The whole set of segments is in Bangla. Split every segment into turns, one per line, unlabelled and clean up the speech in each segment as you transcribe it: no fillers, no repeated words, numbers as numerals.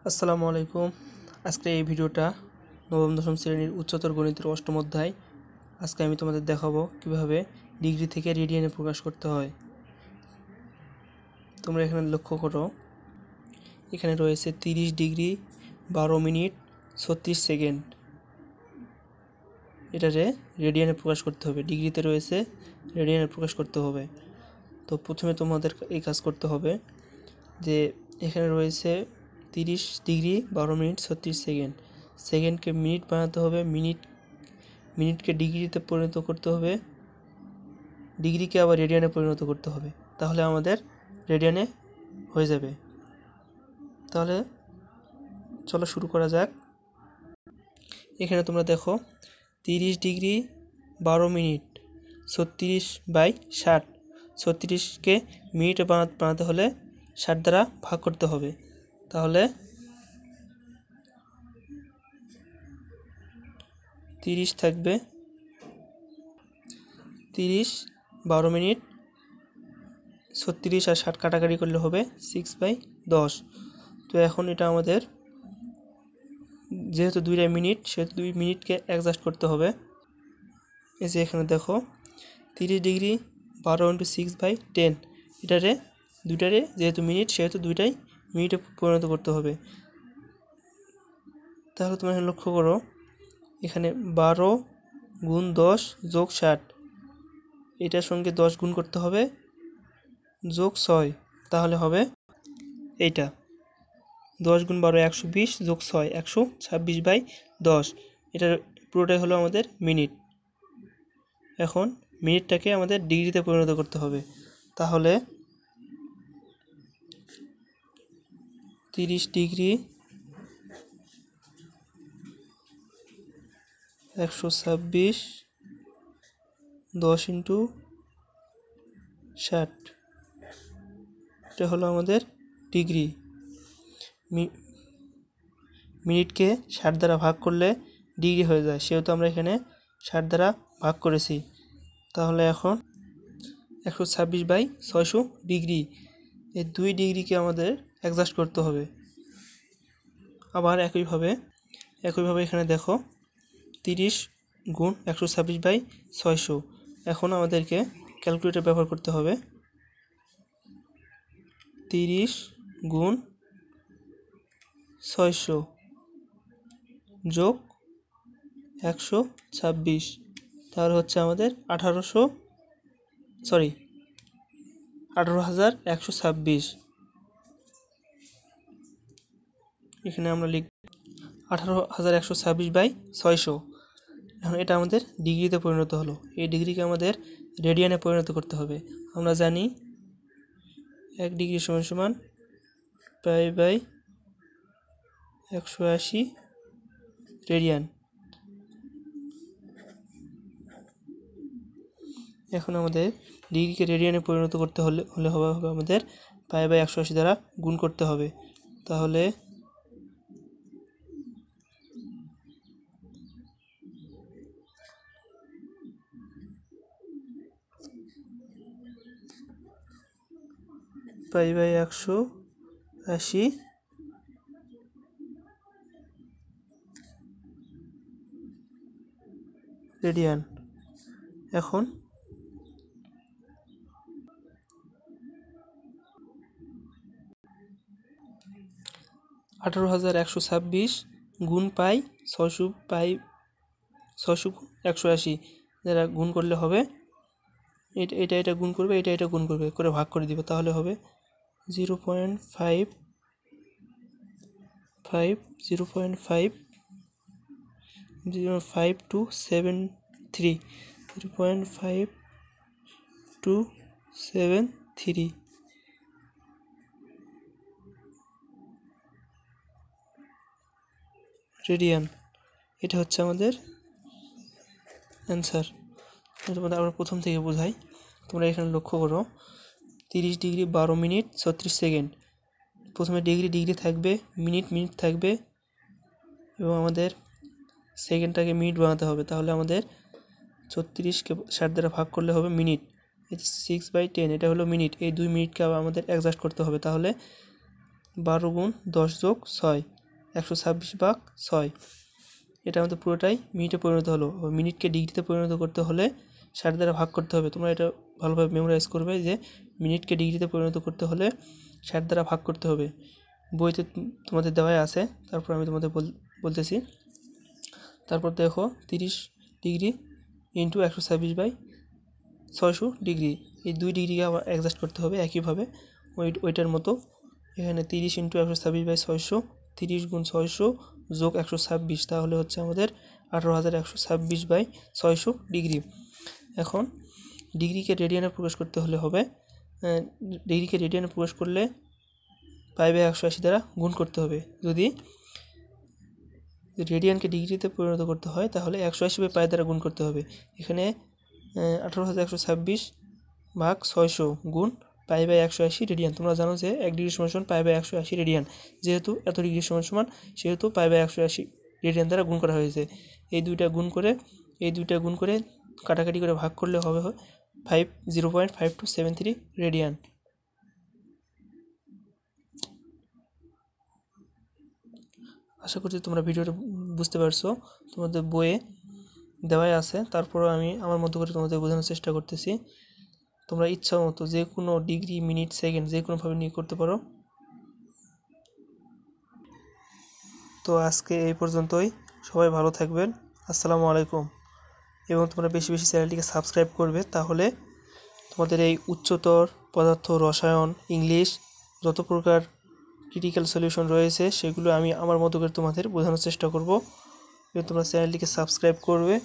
আসসালামু আলাইকুম। আজকে এই ভিডিওটা নবম-দশম শ্রেণীর উচ্চতর গণিতের অষ্টম অধ্যায়। আজকে আমি তোমাদের দেখাবো কিভাবে ডিগ্রি থেকে রেডিয়ানে প্রকাশ করতে হয়। তোমরা এখানে লক্ষ্য করো, এখানে রয়েছে 30 ডিগ্রি 12 মিনিট 36 সেকেন্ড। এটারে রেডিয়ানে প্রকাশ করতে হবে, ডিগ্রিতে রয়েছে রেডিয়ানে প্রকাশ করতে হবে। তো প্রথমে তোমাদের এই কাজ করতে হবে যে এখানে রয়েছে 30 ডিগ্রি 12 মিনিট 36 সেকেন্ড। সেকেন্ডকে মিনিট বানাতে হবে, মিনিটকে ডিগ্রিতে পরিণত করতে হবে, ডিগ্রিকে আবার রেডিয়ানে পরিণত করতে হবে, তাহলে আমাদের রেডিয়ানে হয়ে যাবে। তাহলে চলো শুরু করা যাক। এখানে তোমরা দেখো 30 ডিগ্রি 12 মিনিট 36/60। 36কে মিনিটে বানাতে হলে 60 দ্বারা ভাগ করতে হবে। তাহলে 30 থাকবে 30 12 মিনিট 36 আর 60 কাটাকাটি করলে হবে 6/10। তো এখন এটা আমাদের যেহেতু দুইটা মিনিট, সেহেতু 2 মিনিটকে অ্যাডজাস্ট করতে হবে। এই যে এখানে দেখো 30 ডিগ্রি 12 × 6/10, দুইটারে যেহেতু মিনিট সেহেতু দুইটাই মিনিটে পরিণত করতে হবে। তাহলে তোমরা এখানে লক্ষ্য করো, এখানে 12 × 10 + 60, এটার সঙ্গে 10 গুণ করতে হবে +6, তাহলে হবে এইটা 10 × 12 120 + 6 126/10। এটার পুরোটাই হলো আমাদের মিনিট। এখন মিনিটটাকে আমাদের ডিগ্রিতে পরিণত করতে হবে। তাহলে 30 ডিগ্রি 126 10 × 60, এটা হলো আমাদের ডিগ্রি। মিনিটকে 60 দ্বারা ভাগ করলে ডিগ্রি হয়ে যায়, সেহেতু আমরা এখানে 60 দ্বারা ভাগ করেছি। তাহলে এখন 126/600 ডিগ্রি, এই 2 ডিগ্রিকে আমাদের অ্যাডজাস্ট করতে হবে। আবার একইভাবে এখানে দেখো 30 × 126/600। এখন আমাদেরকে ক্যালকুলেটর ব্যবহার করতে হবে। 30 × 600 + 126, তাহলে হচ্ছে আমাদের 18,126। এখানে আমরা লিখব 18,126/600। এখন এটা আমাদের ডিগ্রিতে পরিণত হলো। এই ডিগ্রিকে আমাদের রেডিয়ানে পরিণত করতে হবে। আমরা জানি 1 ডিগ্রি = π/180 রেডিয়ান। এখন আমাদের ডিগ্রিকে রেডিয়ানে পরিণত করতে হলে হবে আমাদের π/180 দ্বারা গুণ করতে হবে। তাহলে π/180 রেডিয়ান। এখন 18,126 গুণ পাই 600/180 যারা গুণ করলে হবে এটা গুণ করবে, এটা গুণ করবে করে ভাগ করে দিব, তাহলে হবে 0.5273 রেডিয়ান। এটা হচ্ছে আমাদের অ্যান্সার। তোমাদের আমরা প্রথম থেকে বোঝাই। তোমরা এখানে লক্ষ্য করো 30 ডিগ্রি 12 মিনিট 36 সেকেন্ড। প্রথমে ডিগ্রি থাকবে, মিনিট থাকবে, এবং আমাদের সেকেন্ডটাকে মিনিট বানাতে হবে। তাহলে আমাদের 36কে 60 দ্বারা ভাগ করলে হবে মিনিট। 6/10 এটা হলো মিনিট। এই 2 মিনিটকে আবার আমাদের অ্যাডজাস্ট করতে হবে। তাহলে 12 গুণ 10 যোগ 6 126/6। এটা আমাদের পুরোটাই মিনিটে পরিণত হলো। মিনিটকে ডিগ্রিতে পরিণত করতে হলে 60 দ্বারা ভাগ করতে হবে। তোমরা এটা ভালোভাবে মেমোরাইজ করবে যে মিনিটকে ডিগ্রিতে পরিণত করতে হলে 60 দ্বারা ভাগ করতে হবে। বইতে তোমাদের দেওয়াই আছে, তারপর আমি তোমাদের বলতেছি। তারপর দেখো 30 ডিগ্রি ইন্টু 126/600 ডিগ্রি, এই 2 ডিগ্রিকে আবার অ্যাডজাস্ট করতে হবে একইভাবে ওইটার মতো। এখানে 30 ইন্টু 126/600, 30 গুণ 600 যোগ 126, তাহলে হচ্ছে আমাদের 18,126/600 ডিগ্রি। এখন ডিগ্রিকে রেডিয়ানে প্রকাশ করতে হলে হবে, ডিগ্রিকে রেডিয়ানে প্রকাশ করলে π/180 দ্বারা গুণ করতে হবে। যদি রেডিয়ানকে ডিগ্রিতে পরিণত করতে হয় তাহলে 180/π দ্বারা গুণ করতে হবে। এখানে 18,126/600 গুণ π/180 রেডিয়ান। তোমরা জানো যে 1 ডিগ্রি সমান π/180 রেডিয়ান, যেহেতু এত ডিগ্রি সমান সেহেতু π/180 রেডিয়ান দ্বারা গুণ করা হয়েছে। এই দুইটা গুণ করে কাটাকাটি করে ভাগ করলে হবে 0.5273 রেডিয়ান। আশা করছি তোমরা ভিডিওটা বুঝতে পারছো, তোমাদের বইয়ে দেওয়াই আছে, তারপরও আমি আমার মতো করে তোমাদের বোঝানোর চেষ্টা করতেছি। তোমরা ইচ্ছা মতো যে কোনো ডিগ্রি, মিনিট, সেকেন্ড যে কোনোভাবে নিয়ে করতে পারো। তো আজকে এই পর্যন্তই, সবাই ভালো থাকবেন, আসসালামু আলাইকুম। এবং তোমরা বেশি বেশি চ্যানেলটিকে সাবস্ক্রাইব করবে, তাহলে তোমাদের এই উচ্চতর পদার্থ, রসায়ন, ইংলিশ যত প্রকার ক্রিটিক্যাল সলিউশন রয়েছে সেগুলো আমি আমার মতো করে তোমাদের বোঝানোর চেষ্টা করব। এবং তোমরা চ্যানেলটিকে সাবস্ক্রাইব করবে,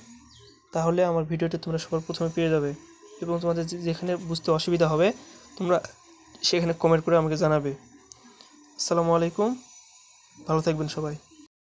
তাহলে আমার ভিডিওটি তোমরা সবার প্রথমে পেয়ে যাবে। এবং তোমাদের যেখানে বুঝতে অসুবিধা হবে তোমরা সেখানে কমেন্ট করে আমাকে জানাবে। আসসালামু আলাইকুম, ভালো থাকবেন সবাই।